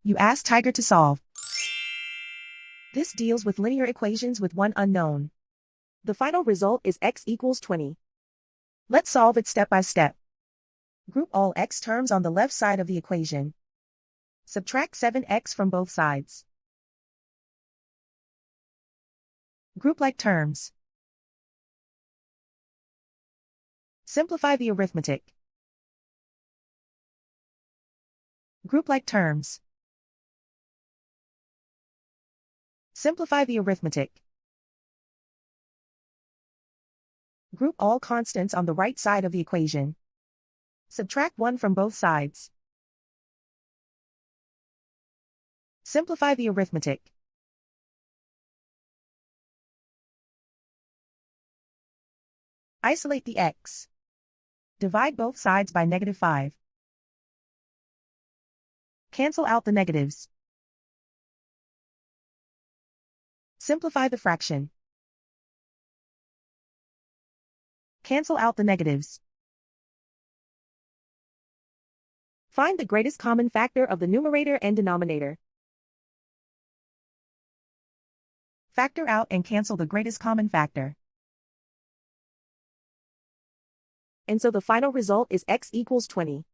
You ask Tiger to solve. This deals with linear equations with one unknown. The final result is x equals 20. Let's solve it step by step. Group all x terms on the left side of the equation. Subtract 7x from both sides. Group like terms. Simplify the arithmetic. Group like terms. Simplify the arithmetic. Group all constants on the right side of the equation. Subtract 1 from both sides. Simplify the arithmetic. Isolate the x. Divide both sides by -5. Cancel out the negatives. Simplify the fraction. Cancel out the negatives. Find the greatest common factor of the numerator and denominator. Factor out and cancel the greatest common factor. And so the final result is x equals 20.